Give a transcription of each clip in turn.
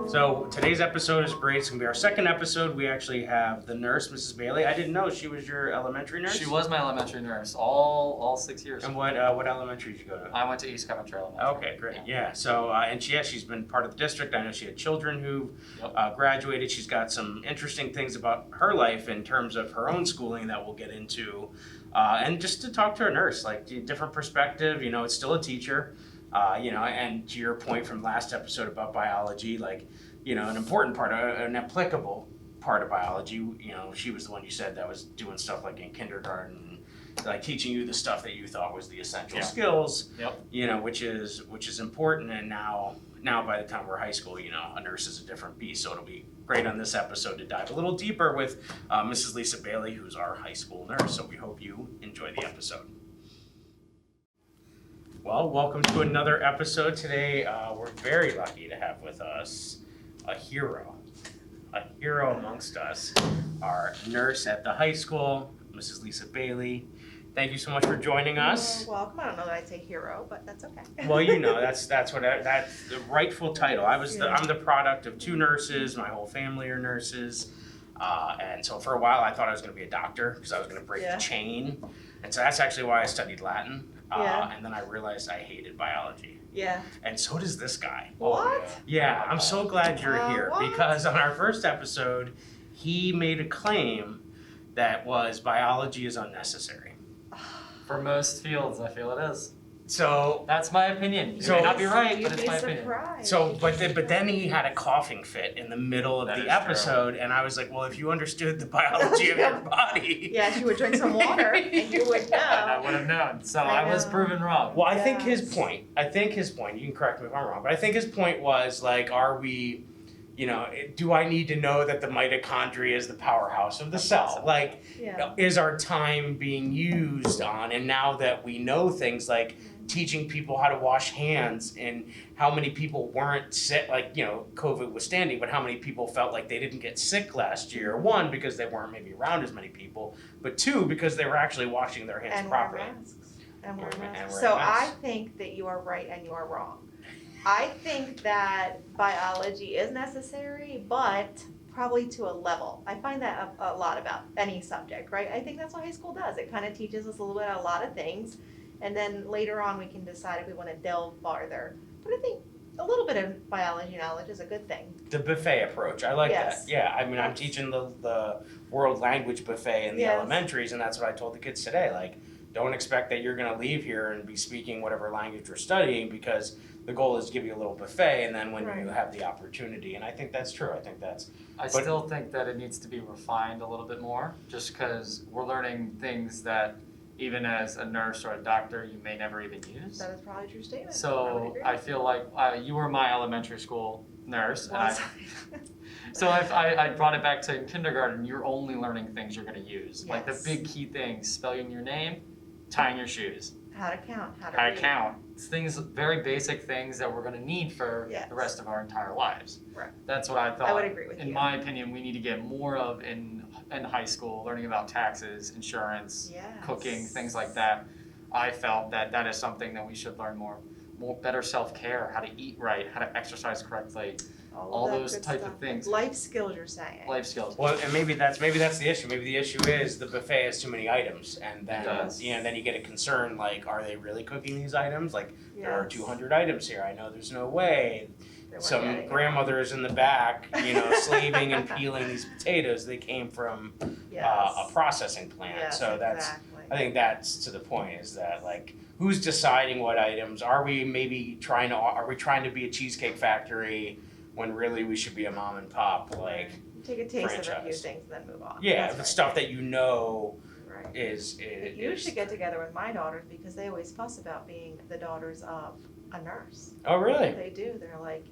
So today's episode is great. It's going to be our second episode. We actually have the nurse, Mrs. Bailey. I didn't know she was your elementary nurse. She was my elementary nurse all 6 years. And what elementary did you go to? I went to East Coventry Elementary. Okay, great. Yeah. So she's been part of the district. I know she had children who Yep. graduated. She's got some interesting things about her life in terms of her own schooling that we'll get into, and just to talk to a nurse, like different perspective. It's still a teacher. And to your point from last episode about biology, like, an important part, an applicable part of biology, she was the one you said that was doing stuff like in kindergarten, like teaching you the stuff that you thought was the essential skills, Yep. which is important. And now by the time we're high school, a nurse is a different beast. So it'll be great on this episode to dive a little deeper with Mrs. Lisa Bailey, who's our high school nurse. So we hope you enjoy the episode. Well, welcome to another episode. Today, we're very lucky to have with us a hero amongst us, our nurse at the high school, Mrs. Lisa Bailey. Thank you so much for joining us. You're welcome. I don't know that I'd say hero, but that's okay. Well, that's that's the rightful title. I'm the product of two nurses. My whole family are nurses, and so for a while I thought I was going to be a doctor because I was going to break the chain, and so that's actually why I studied Latin. And then I realized I hated biology. Yeah. And so does this guy. What? Yeah, I'm so glad you're here What? because on our first episode, he made a claim that was biology is unnecessary. For most fields, I feel it is. So That's my opinion. You So- may not be right, You'd but it's be my opinion. surprised. but then he had a coughing fit in the middle of That the is true. episode, and I was like, well, if you understood the biology of your body. Yes, you would drink some water and you would And I know. would have known. So I I was know. proven wrong. Well, I think Yes. his point, you can correct me if I'm wrong, but I think his point was like, are we, do I need to know that the mitochondria is the powerhouse of the cell? Like, Yeah. is our time being used on, and now that we know things like teaching people how to wash hands and how many people weren't sick, like, COVID was standing, but how many people felt like they didn't get sick last year? One, because they weren't maybe around as many people, but two, because they were actually washing their hands And properly. wear masks. And wear And masks. wear So masks. I think that you are right and you are wrong. I think that biology is necessary, but probably to a level. I find that a lot about any subject, right? I think that's what high school does. It kind of teaches us a little bit a lot of things, and then later on we can decide if we want to delve farther. But I think a little bit of biology knowledge is a good thing. The buffet approach, I like Yes. that. Yeah, I mean, I'm teaching the world language buffet in the Yes. elementaries, and that's what I told the kids today. Like, don't expect that you're going to leave here and be speaking whatever language you're studying, because the goal is to give you a little buffet, and then when Right. you have the opportunity, and I think that's true. I think that's I still think that it needs to be refined a little bit more, just because we're learning things that even as a nurse or a doctor, you may never even use. That is probably a true statement. I would So agree. I feel like you were my elementary school nurse, and Was so if I brought it back to kindergarten, you're only learning things you're going to use, like the Yes. big key things: spelling your name, tying your shoes, how to count, how to how to read. count. It's things, very basic things that we're going to need for Yes. the rest of our entire lives. Right. That's what I thought. I would agree with In you. my opinion, we need to get more of in high school, learning about taxes, insurance, Yes. cooking, things like that. I felt that is something that we should learn more better self-care, how to eat right, how to exercise correctly, all that those good type of stuff. things. Life skills, you're saying. life skills. well, and maybe that's the issue. Maybe the issue is the buffet has too many items, and then It does. then you get a concern like, are they really cooking these items? Like, there are Yes. 200 items here. I know there's no way. They weren't Some getting it. grandmothers in the back, slaving and peeling these potatoes. They came from Yes. a processing plant. Yes, So exactly. I think that's to the point, is that like, who's deciding what items? Are we trying to be a cheesecake factory when really we should be a mom and pop? Like, Take a taste of a few franchise. things and then move on. yeah, That's the right. stuff that Right. is. You should get together with my daughters because they always fuss about being the daughters of a nurse. Oh, really? They do. They're like,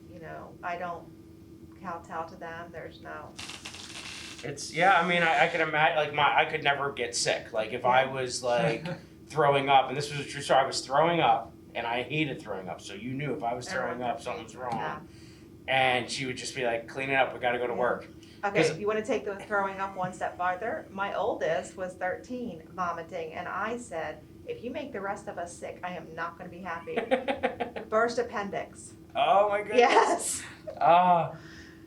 I don't kowtow to them. There's no. It's I mean, I could imagine like I could never get sick. Like if I was like throwing up, and this was a true story. I was throwing up, and I hated throwing up. So you knew if I was throwing up, something's wrong. Yeah. And she would just be like, "Clean it up. We got to go to work." Okay, 'Cause- you want to take the throwing up one step farther? My oldest was 13 vomiting, and I said, if you make the rest of us sick, I am not gonna be happy. Burst appendix. Oh my goodness. Yes.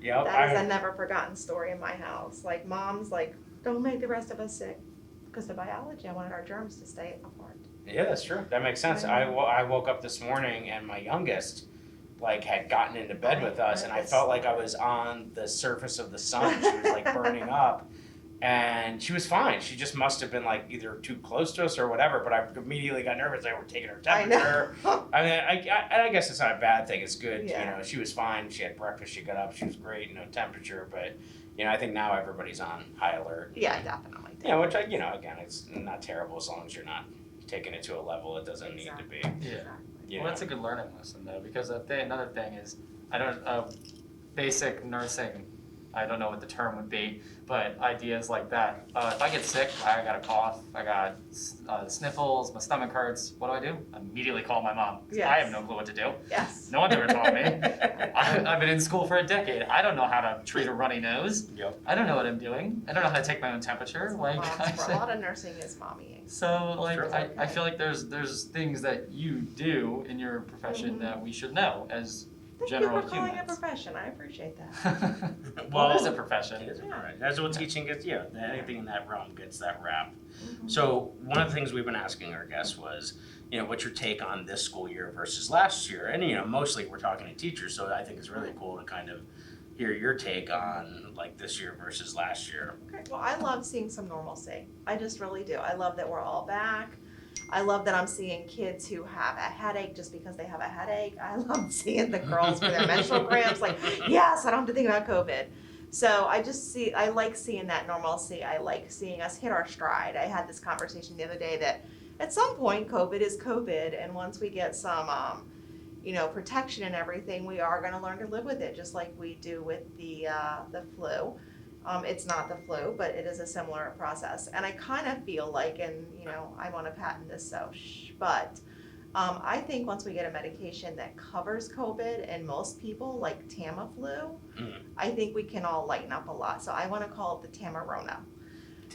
Yep. That is a never forgotten story in my house. Like mom's like, don't make the rest of us sick. Because the biology, I wanted our germs to stay apart. Yeah, that's true. That makes sense. I woke up this morning and my youngest like had gotten into bed with us, and I felt like I was on the surface of the sun. She was like burning up, and she was fine. She just must have been like either too close to us or whatever. But I immediately got nervous. They were taking her temperature. I mean, I guess it's not a bad thing. It's good. Yeah. You know, she was fine. She had breakfast. She got up. She was great. No temperature, but you know, I think now everybody's on high alert. Yeah, definitely. Yeah, which I, you know, again, it's not terrible as long as you're not taking it to a level it doesn't need to be. Yeah. You Well, know? that's a good learning lesson though, because another thing is, basic nursing, I don't know what the term would be, but ideas like that. If I get sick, I got a cough, I got sniffles, my stomach hurts, what do? Immediately call my mom. 'Cause I have no clue what to do. Yes. No one's ever taught me. I've been in school for a decade. I don't know how to treat a runny nose. Yep. I don't know what I'm doing. I don't know how to take my own temperature. Like, For a lot of nursing is mommying. so like Sure. I feel like there's things that you do in your profession that we should know as Thank general you for calling it a humans. profession. I appreciate that. Well, it is a profession. It is a right. That's what teaching gets. Yeah, anything in that realm gets that rap. Mhm. So one of the things we've been asking our guests was, you know, what's your take on this school year versus last year? And you know, mostly we're talking to teachers, so I think it's really cool to kind of hear your take on like this year versus last year. Okay, well, I love seeing some normalcy. I just really do. I love that we're all back. I love that I'm seeing kids who have a headache just because they have a headache. I love seeing the girls with their menstrual cramps, like, yes, I don't have to think about COVID. So I like seeing that normalcy. I like seeing us hit our stride. I had this conversation the other day that at some point COVID is COVID, and once we get some, protection and everything, we are going to learn to live with it, just like we do with the flu. It's not the flu, but it is a similar process. And I kind of feel like, and I want to patent this, so but I think once we get a medication that covers COVID and most people like Tamiflu, I think we can all lighten up a lot. So I want to call it the Tamarona.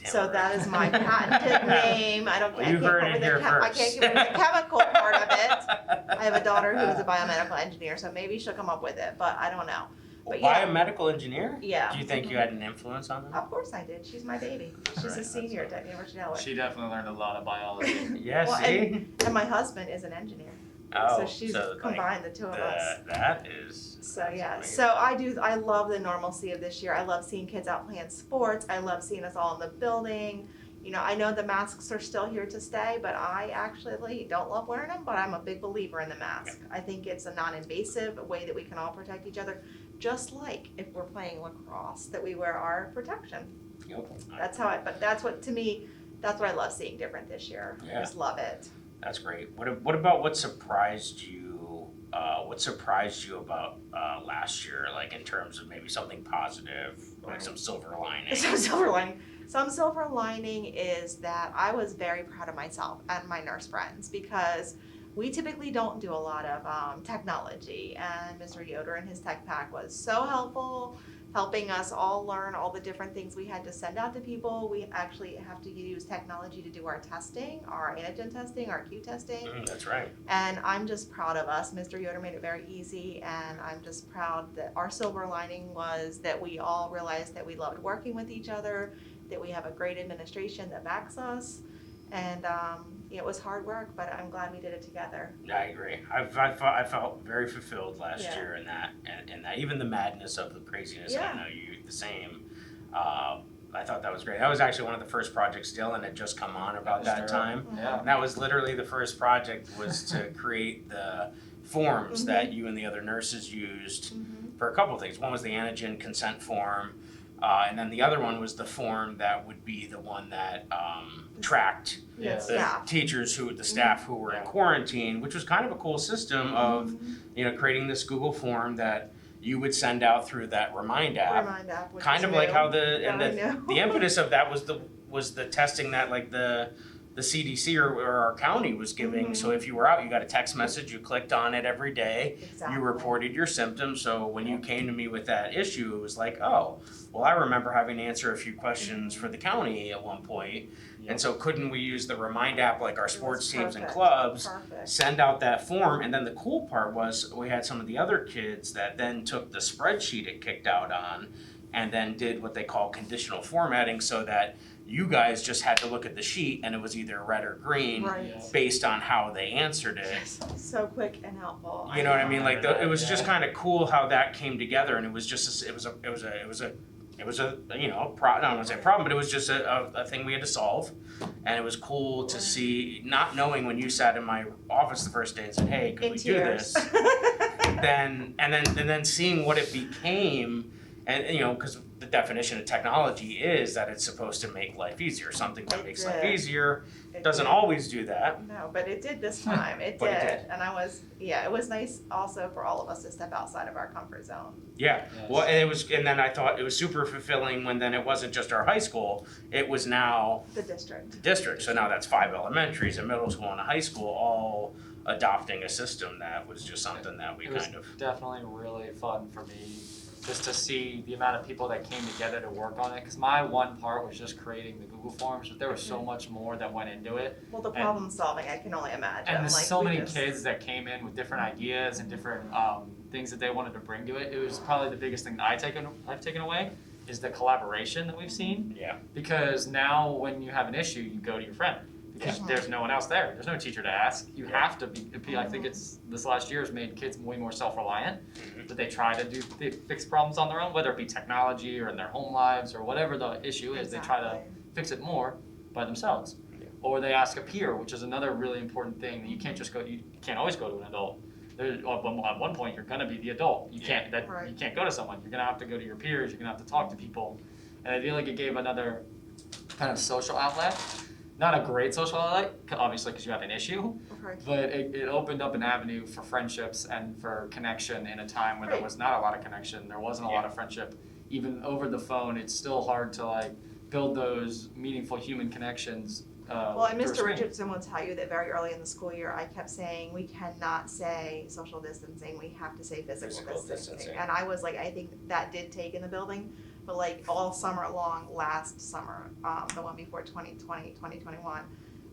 So that is my patented name. I can't You heard it here I first. can't give it the chemical part of it. I have a daughter who is a biomedical engineer, so maybe she'll come up with it, but I don't know. But yeah. Biomedical engineer? Yeah. Do you think you had an influence on that? Of course I did. She's my baby. She's Right, a senior at University of Delaware. She definitely learned a lot of biology. Yeah, Well, see? And my husband is an engineer. Oh, So she's like, combined the two of us. That is. So that's yeah, amazing. so I love the normalcy of this year. I love seeing kids out playing sports. I love seeing us all in the building. I know the masks are still here to stay, but I actually don't love wearing them, but I'm a big believer in the mask. I think it's a non-invasive way that we can all protect each other, just like if we're playing lacrosse, that we wear our protection. Yep. That's to me, that's what I love seeing different this year. Yeah. I just love it. That's great. What about what surprised you? What surprised you about last year? Like in terms of maybe something positive, like some silver lining. Some silver lining is that I was very proud of myself and my nurse friends because we typically don't do a lot of technology, and Mr. Yoder and his tech pack was so helpful, helping us all learn all the different things we had to send out to people. We actually have to use technology to do our testing, our antigen testing, our Q testing. That's right. And I'm just proud of us. Mr. Yoder made it very easy, and I'm just proud that our silver lining was that we all realized that we loved working with each other, that we have a great administration that backs us, and it was hard work, but I'm glad we did it together. I agree. I felt very fulfilled last Yeah. year in that, and that even the madness of the craziness. Yeah. I know you the same. I thought that was great. That was actually one of the first projects Dylan had just come on about that time. Yeah. And that was literally the first project was to create the forms that you and the other nurses used for a couple of things. One was the antigen consent form, and then the other one was the form that would be the one that tracked Yeah. the Yeah. teachers the staff who were in quarantine, which was kind of a cool system of, creating this Google form that you would send out through that Remind app. Remind app, which Kind was of like new. how Yeah, I know. the impetus of that was the testing that like the the CDC or our county was giving. So if you were out, you got a text message, you clicked on it every day, Exactly. you reported your symptoms. So when you came to me with that issue, it was like, oh, well, I remember having to answer a few questions for the county at one point. Yeah. And so couldn't we use the Remind app like our It was sports teams and perfect. clubs, Perfect. send out that form? And then the cool part was we had some of the other kids that then took the spreadsheet it kicked out on and then did what they call conditional formatting, so that you guys just had to look at the sheet and it was either red or green Right. Yeah. based on how they answered it. So quick and helpful. You know what I mean? Like it was just Yeah. kind of cool how that came together, and it was just it was a you know I don't want to say problem, but it was just a thing we had to solve, and it was cool to see, not knowing when you sat in my office the first day and said, hey, could In we do tears. this? then seeing what it became, and you know, because the definition of technology is that it's supposed to make life easier. Something that It makes life did. easier It doesn't did. always do that. No, but it did this time. It But did. it did. And it was nice also for all of us to step outside of our comfort zone. Yeah. Yes. Well, and then I thought it was super fulfilling when then it wasn't just our high school, it was now The district. the district. So now that's 5 elementaries, a middle school and a high school, all adopting a system that was just something that we It was kind of. definitely really fun for me just to see the amount of people that came together to work on it. Because my one part was just creating the Google Forms, but there was so much more that went into it. Well, the And- problem solving, I can only imagine. And there's like, so we many just- kids that came in with different ideas and different things that they wanted to bring to it. It was probably the biggest thing that I've taken away is the collaboration that we've seen. Yeah. Because now when you have an issue, you go to your friend. Because Yeah. there's no one else there. There's no teacher to ask. You have to be. I think it's this last year has made kids way more self-reliant. That they try to fix problems on their own, whether it be technology or in their home lives or whatever the issue is. They try to Exactly. fix it more by themselves. Or they ask a peer, which is another really important thing that you can't just go. You can't always go to an adult. At one point, you're gonna be the adult. You can't. Right. You can't go to someone. You're gonna have to go to your peers. You're gonna have to talk to people. And I feel like it gave another kind of social outlet. Not a great social outlet, obviously, because you have an issue, Okay. but it opened up an avenue for friendships and for connection in a time where there Right. was not a lot of connection. There wasn't a lot of friendship. Even over the phone, it's still hard to like build those meaningful human connections. Well, and through a Mr. screen. Richardson will tell you that very early in the school year, I kept saying, we cannot say social distancing, we have to say physical Physical distancing. distancing. And I was like, I think that did take in the building, but like all summer long, last summer, the one before 2020, 2021,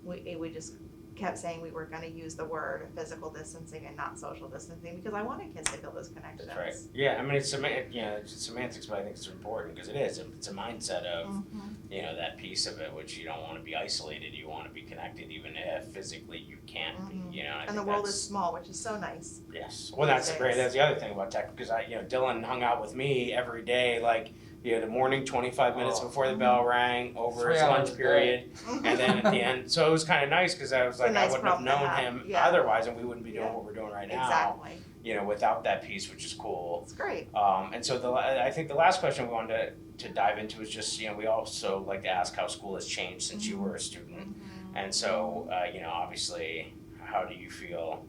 we just kept saying we were gonna use the word physical distancing and not social distancing, because I wanted kids to build those connections. That's right. Yeah, I mean, it's semantics, but I think it's important because it is. It's a mindset of, Mhm. you know, that piece of it, which you don't want to be isolated. You want to be connected, even if physically you can't Mhm. be. You know, I And think the world that's, is small, which is so nice. yes. Well, that's these great. days. That's the other thing about tech, because Dylan hung out with me every day, like, the morning 25 minutes Oh. before the bell rang, over 3 his hours lunch a day. period, and then at the end. So it was kind of nice because I was It's a like, I nice wouldn't have problem to known have, him yeah. otherwise, and we wouldn't be doing Yeah. what we're doing right now. Exactly. You know, without that piece, which is cool. It's great. And so I think the last question we wanted to dive into is just, we also like to ask how school has changed since you were a student. And so, obviously, how do you feel?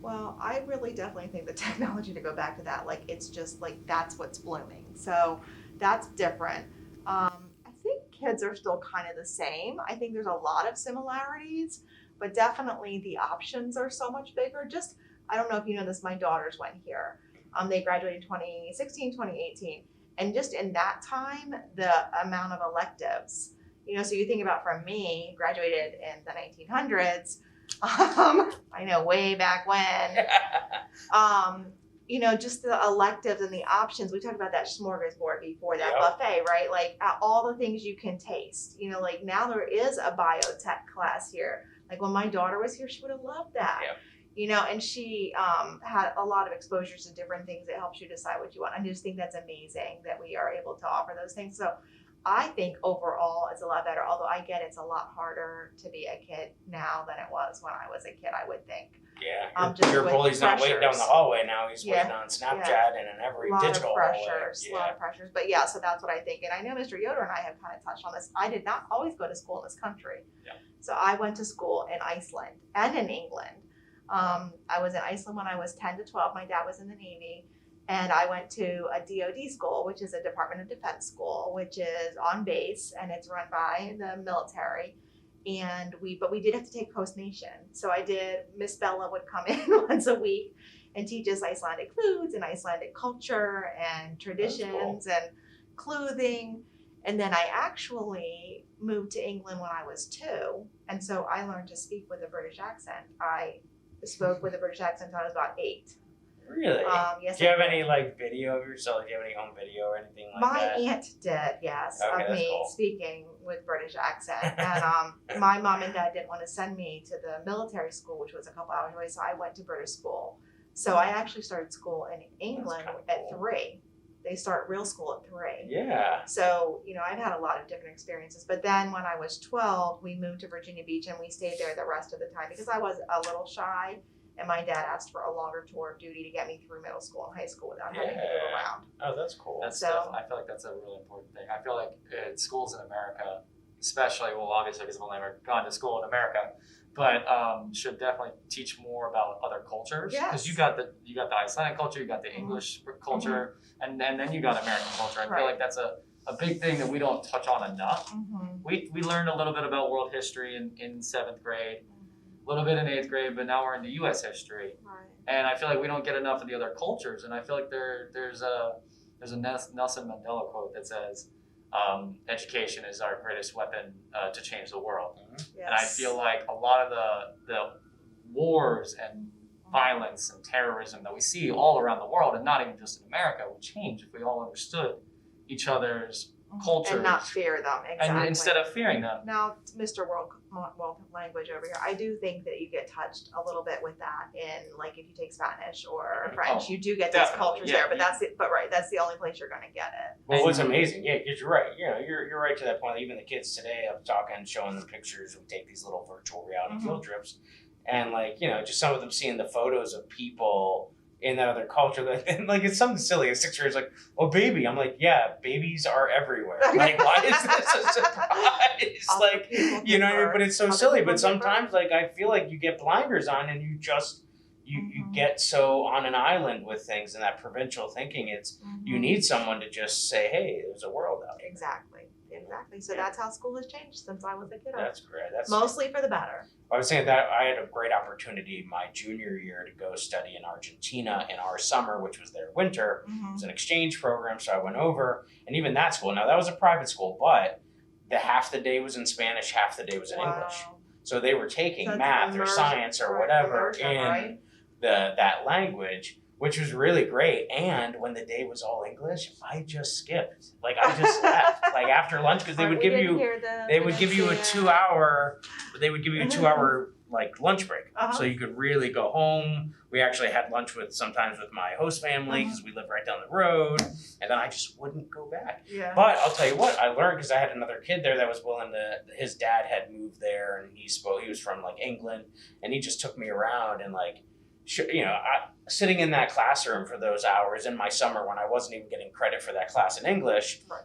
Well, I really definitely think the technology, to go back to that, like, it's just like, that's what's blooming. So that's different. I think kids are still kind of the same. I think there's a lot of similarities, but definitely the options are so much bigger. Just, I don't know if you know this, my daughters went here. They graduated 2016, 2018. And just in that time, the amount of electives, so you think about, from me, graduated in the 1900s, I know, way back when, just the electives and the options. We talked about that smorgasbord before, that Yep. buffet, right? Like, all the things you can taste, like now there is a biotech class here. Like when my daughter was here, she would have loved that. Yep. And she had a lot of exposures to different things that helps you decide what you want. I just think that's amazing that we are able to offer those things. So I think overall it's a lot better, although I get it's a lot harder to be a kid now than it was when I was a kid, I would think. Yeah, Just your with bully's not waiting down the pressures. hallway now. He's Yeah. waiting on Snapchat and in every A lot digital of hallway. pressures, a Yeah. lot of pressures. But yeah, so that's what I think. And I know Mr. Yoder and I have kind of touched on this. I did not always go to school in this country. Yeah. So I went to school in Iceland and in England. I was in Iceland when I was 10 to 12. My dad was in the Navy. And I went to a DoD school, which is a Department of Defense school, which is on base and it's run by the military. but we did have to take Post Nation. So Miss Bella would come in once a week and teach us Icelandic foods and Icelandic culture and traditions and clothing. And then I actually moved to England when I was 2. And so I learned to speak with a British accent. I spoke with a British accent until I was about 8. Really? Yes. Do you have any like video of yourself? Do you have any home video or anything like My that? aunt did, yes, Okay, of that's me cool. speaking with British accent. And my mom and dad didn't want to send me to the military school, which was a couple hours away, so I went to British school. So I actually started school in England kinda at cool. 3. They start real school at 3. Yeah. So, I've had a lot of different experiences. But then when I was 12, we moved to Virginia Beach and we stayed there the rest of the time because I was a little shy. And my dad asked for a longer tour of duty to get me through middle school and high school without having to move Yeah. around. Oh, that's cool. That's So- I feel like that's a really important thing. I feel like schools in America, especially, well, obviously because I've only ever gone to school in America, but should definitely teach more about other cultures. Because Yes. you got the Icelandic culture, you got the English culture, and then you got American culture. I feel Right. like that's a big thing that we don't touch on enough. Mm-hmm. We learned a little bit about world history in 7th grade, a little bit in 8th grade, but now we're into U.S. history. Right. And I feel like we don't get enough of the other cultures. And I feel like there's a Nelson Mandela quote that says, "Education is our greatest weapon to change the world." Yes. And I feel like a lot of the wars and violence and terrorism that we see all around the world, and not even just in America, would change if we all understood each other's cultures and not fear them, exactly. and instead of fearing them. Now, Mr. World Language over here, I do think that you get touched a little bit with that in, like, if you take Spanish or French, you do get these definitely, cultures yeah, there, but yeah. that's the only place you're gonna get it. Well, And- what's amazing, yeah, because you're right. You're right to that point. Even the kids today, I'm talking, showing them pictures. We take these little virtual reality Mhm. field trips, and just some of them seeing the photos of people in that other culture. And like it's something silly. At 6 years, like, oh, baby. I'm like, yeah, babies are everywhere. Like, why is this a surprise? Other Like, people you know what I mean? differ. But it's so Other silly. people But differ. sometimes, like, I feel like you get blinders on, and you Mhm. get so on an island with things and that provincial thinking. You Mhm. need someone to just say, hey, there's a world out there. Exactly. So Yeah. that's how school has changed since I was a kid. That's great. That's Mostly for the better. I was saying that I had a great opportunity my junior year to go study in Argentina in our summer, which was their winter. It was an exchange program, so I went over, and even that school. Now that was a private school, but half the day was in Spanish, half the day was in English. Wow. So they were taking So it's math or immersion, science or right, whatever immersion, in right? that language, which was really great. And when the day was all English, I just skipped. Like I just left. Like after lunch, because they would give you a 2-hour. They would give you a 2-hour like lunch break, Uh-huh. so you could really go home. We actually had lunch sometimes with my host family Uh-huh. because we lived right down the road, and then I just wouldn't go back. Yeah. But I'll tell you what, I learned because I had another kid there that was willing to. His dad had moved there, and he was from like England, and he just took me around and like, sitting in that classroom for those hours in my summer when I wasn't even getting credit for that class in English. Right.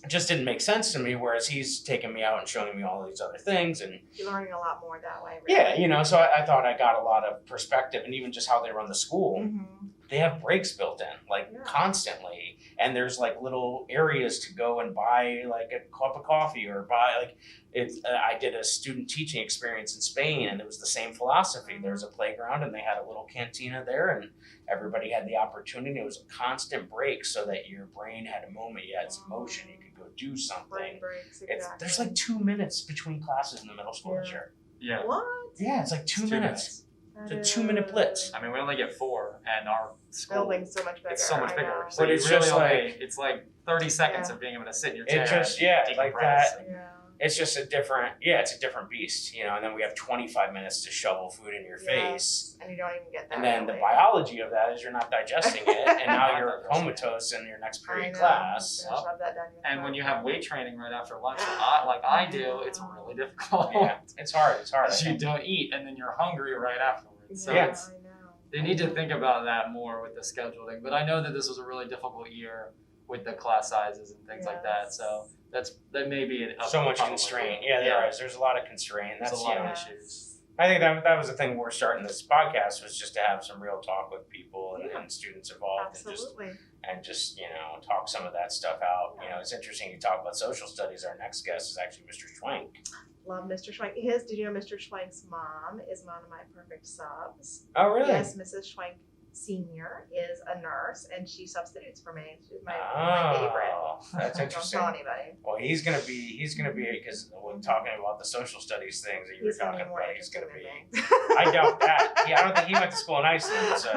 It just didn't make sense to me. Whereas he's taking me out and showing me all these other things, and You're learning a lot more that way. Really. yeah, so I thought I got a lot of perspective, and even just how they run the school. Mm-hmm. They have breaks built in, like Yeah. constantly, and there's like little areas to go and buy like a cup of coffee or buy like it's. I did a student teaching experience in Spain, and it was the same philosophy. There was a playground, and they had a little cantina there, and everybody had the opportunity. It was a constant break, so that your brain had a moment, you had some motion, you could go do something. Brain breaks, exactly. There's like 2 minutes between classes in the middle school this year. Yeah. What? Yeah, it's like 2 It's minutes. That It's a 2-minute blitz. I mean, we only get 4, and our school Building's so much bigger. it's so much I bigger. know. So But you it's really just only, it's like 30 seconds Yeah. of being able to sit in your It chair. just- and yeah, take like breaths. that. Yeah. It's just it's a different beast, and then we have 25 minutes to shovel food in your face. And you don't even get that. And then the really. biology of that is you're not digesting it, and now Not you're digesting it. comatose in your next I period know. class. Gotta shove that down your And when throat. you have weight training right after lunch, like I do, it's really difficult. Yeah, it's hard. I Because you think. don't eat, and then you're hungry right afterwards. So yeah, it's, I know. they need to think about that more with the scheduling. But I know that this was a really difficult year with the class sizes and things like that. Yes. So that may be So much probably- constraint. Yeah, there is. There's a lot of constraint. There's That's a lot you know, of Yes. issues. I think that was the thing we're starting this podcast was just to have some real talk with people and, Yeah. and students involved Absolutely. and just talk some of that stuff out. It's interesting you talk about social studies. Our next guest is actually Mr. Schwank. Love Mr. Schwank. Did you know Mr. Schwank's mom is one of my perfect subs? Oh, really? Yes, Mrs. Schwank Senior is a nurse, and she substitutes for me. She's my favorite. That's Don't interesting. tell anybody. Well, he's gonna be because we're talking about the social studies things that you were He's gonna talking be more about. He's interested gonna than be. me. I doubt that. I don't think he went to school in Iceland, so.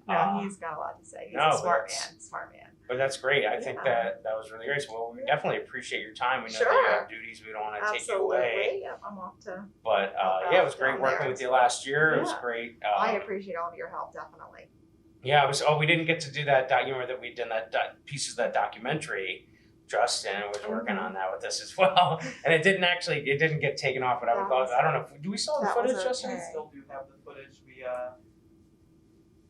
No, he's got a lot to say. He's No, a smart that's- man. Smart man. But that's great. I think Yeah. that was really great. So, well, we Yeah. definitely appreciate your time. We know that you Sure. have duties. We don't want to take you away. Absolutely. Yep, I'm off to. But Help yeah, it was out great down working there. with you last year. It was Yeah. great. I appreciate all of your help, definitely. Yeah, it was. Oh, we didn't get to do that. You remember that we'd done that pieces of that documentary. Justin was working on that with us as well, and it didn't get taken off. But I don't know. Do we still have the That was footage, Justin? okay. I still do have the footage. We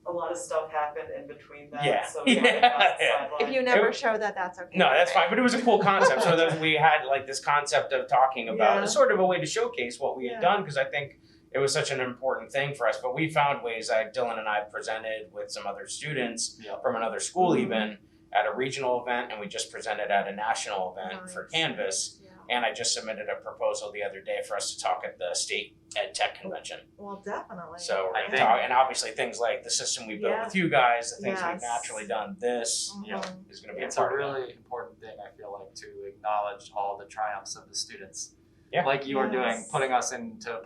a lot of stuff happened in between that. Yeah. So we Yeah. got Yeah. If you never show that, that's okay. No, that's fine. But it was a cool concept. So we had like this concept of talking about Yeah. it's sort of a way to showcase what we had Yeah. done because I think it was such an important thing for us. But we found ways. Dylan and I presented with some other students Yep. from another school, Mhm. even at a regional event, and we just presented at a national event for Nice. Canvas. Yeah. And I just submitted a proposal the other day for us to talk at the state ed tech convention. Well, definitely. So we're I gonna think- talk, and obviously things like the system we built Yeah. with you guys, the things Yes. we've naturally done. This Mhm. is going to be It's a a part of it. really important thing, I feel like, to acknowledge all the triumphs of the students. Yeah. Like you are doing, Yes. putting us into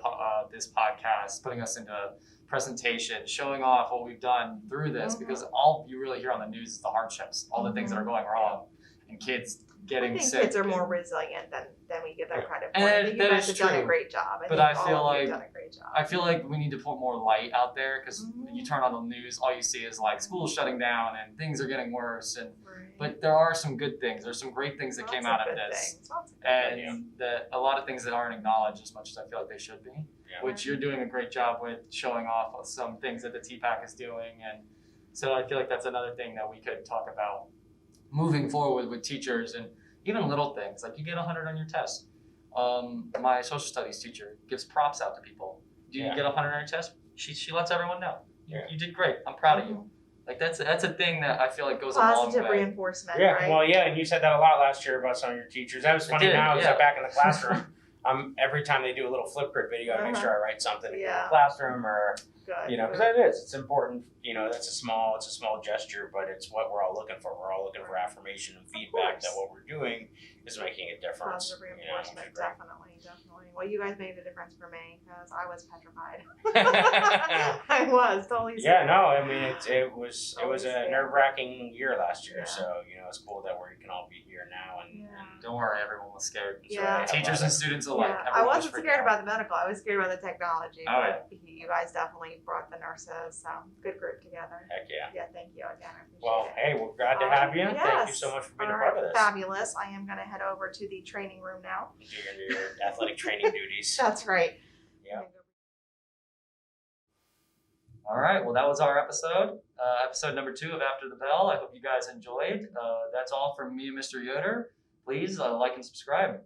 this podcast, putting us into presentation, showing off what we've done through this, Mhm. because all you really hear on the news is the hardships, all the things that are going wrong, and kids I getting think sick. kids are more and- resilient than we give them Yeah. credit for. And I think you that guys is have done a true. great job. But think I all feel of you have like- done a great job. I feel like we need to put more light out there because Mhm. you turn on the news, all you see is like schools shutting down and things are getting worse. And Right. but there are some good things. There's some great things that Lots came out of good this, things. Lots of good things. and that a lot of things that aren't acknowledged as much as I feel like they should be. Yeah. Which you're doing a great job with showing off of some things that the TPAC is doing, and so I feel like that's another thing that we could talk about moving forward with teachers and even little things like you get 100 on your test. My social studies teacher gives props out to people. Do you Yeah. get 100 on your test? She lets everyone know. Yeah. You did great. I'm proud of you. Like that's a thing that I feel like goes a long Positive way. reinforcement, Yeah, right? well, yeah, and you said that a lot last year about some of your teachers. That was I funny did, now, is yeah. that back in the classroom, every time they do a little Flipgrid video, I make Uh-huh. sure I write something in Yeah. the classroom or, Good. you know, because that is, it's important, you know, it's a small gesture, but it's what we're all looking for. We're all looking for affirmation and feedback that course. what we're doing is making a difference. Positive you know, which is reinforcement, great. definitely. Well, you guys made a difference for me because I was petrified. I was totally Yeah, scared. no, I mean it was Always a scared. nerve-wracking year last year, Yeah. so you know it's cool that we can all be here now and, Yeah. and Don't worry, everyone was scared. Yeah. Teachers and students alike. Yeah, I everyone was wasn't freaking scared out. about the medical. I was scared about the technology. Oh, but you guys definitely brought the nurses. So good group together. heck yeah. Yeah, thank you again. I appreciate Well, it. hey, we're glad to All have right, you. Thank you yes. so much for being All a part right, of this. fabulous. I am going to head over to the training room now. You're gonna do your athletic training duties. That's right. Yeah. All right, well, that was our episode, episode number 2 of After the Bell. I hope you guys enjoyed. That's all from me and Mr. Yoder. Please like and subscribe.